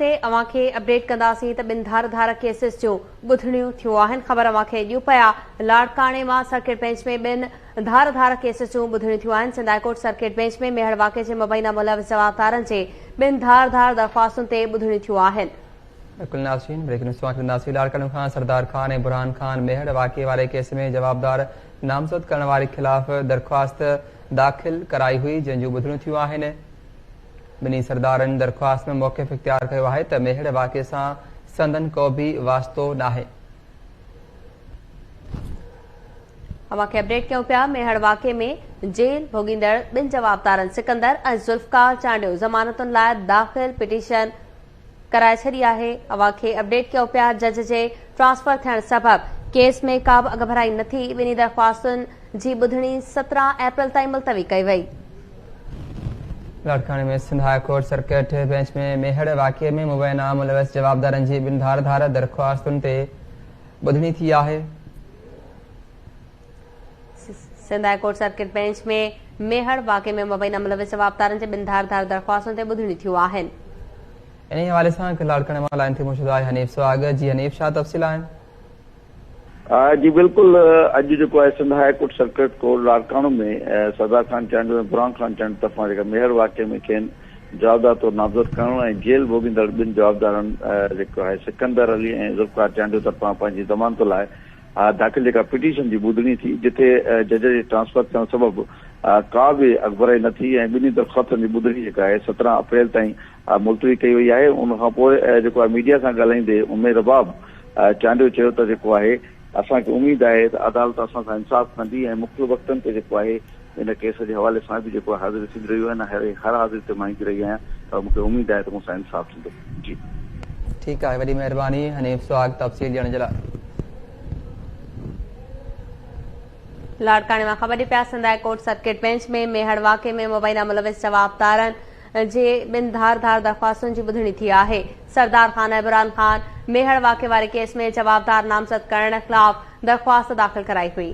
पासे अवां खे अपडेट कंदासीं त ॿिनि धार केसिस जूं ॿुधणियूं थियूं आहिनि। ख़बर अवां खे ॾियूं पिया लाड़काणे मां सर्किट बेंच में ॿिनि धार केसिस जूं ॿुधणियूं थियूं आहिनि। Sindh high court circuit bench में मेहर वाक़े जे मुबैना मुलविस जवाबदारनि जे ॿिनि धार दरख़्वास्तुनि ते ॿुधणियूं थियूं आहिनि। बिल्कुल नाज़रीन, ब्रेकिंग न्यूज़ तव्हांखे ॾींदासीं। लाड़काणे खां सरदार खान ऐं बुरहान खान मेहर वाक़े वारे केस में जवाबदार नामज़द करण वारे ख़िलाफ़ दरख़्वास्त दाख़िल कराई हुई, जंहिंजूं ॿुधणियूं थियूं आहिनि। ॿिन्ही सरदारनि दरख़्वास्त में मौक़िफ़ इख़्तियार कयो आहे त मेहर वाक़े सां संदन को बि वास्तो नाहे। अवां खे अपडेट कयूं पिया मेहर वाक़े में जेल भोगींदड़ ॿिनि जवाबदारनि सिकंदर ऐं ज़ुल्फ़कार चांडियो ज़मानतुनि लाइ दाख़िल पिटीशन कराए छॾी आहे। अवां खे अपडेट कयूं पिया जज जे ट्रांसफर थियण सबबि केस में का बि अॻभराई न थी। ॿिन्ही दरख़्वास्तुनि जी ॿुधणी 17 अप्रैल ताईं मुलतवी कई वई। लाड़काणे में Sindh high court circuit bench में मेहर वाक़े में मुबैना मुलविस जवाबदारनि जी ॿिनि धार दरख़्वास्तुनि ते ॿुधणी थी आहे। Sindh high court circuit bench में मेहर वाक़े में मुबैना मुलविस जवाबदारनि जे ॿिनि धार दरख़्वास्तुनि ते ॿुधणी थियूं आहिनि। इन हवाले सां लाड़काणे मां लाइन ते मौजूद आहे हनीफ स्वागत जी। हनीफ, छा तफ़सील आहिनि? जी बिल्कुल, अॼु जेको आहे Sindh high court circuit court Larkana में सरदार खान चांडियो ऐं बुरहान खान चांडियो तरफ़ां जेका मेहर वाक़े में खेनि जवाबदार तौरु नामज़द करणु ऐं जेल भोगींदड़ ॿिनि जवाबदारनि जेको आहे सिकंदर अली ऐं ज़ुल्फ़कार चांडियो तरफ़ां पंहिंजी ज़मानत लाइ दाख़िल जेका पिटीशन जी ॿुधणी थी, जिथे जज जे ट्रांसफर थियण सबबि का बि अॻभराई न थी ऐं ॿिन्ही दरख़्वास्तनि जी ॿुधणी जेका आहे 17 अप्रैल ताईं मुलतवी कई वई आहे। उन खां पोइ जेको आहे मीडिया सां ॻाल्हाईंदे उमेर रबाब चांडियो चयो त जेको आहे असांखे उमेद आहे त अदालत असां सां इंसाफ़ कंदी ऐं मुख़्तलिफ़ वक़्तनि ते जेको आहे इन केस जे हवाले सां बि जेको आहे हाज़िरी थींदी रहियूं आहिनि। हर हाज़िरी ते मां ईंदी रही आहियां त मूंखे उमेद आहे त मूंसां इंसाफ़ थींदो। जी ठीकु आहे, वॾी महिरबानी हनीफ स्वाग तफ़सील ॾियण जे लाइ। लाड़काणे मां ख़बर पिया Sindh high court circuit bench में मेहर वाक़े में मुबैना मुलविस जवाबदारनि जे ॿिनि धार दरख़्वास्तुनि जी ॿुधणी थी आहे। सरदार खान ऐं बुरहान खान मेहर वाक़े वारे केस में जवाबदार नामज़द करण ख़िलाफ़ दरख़्वास्त दाख़िल कराई हुई।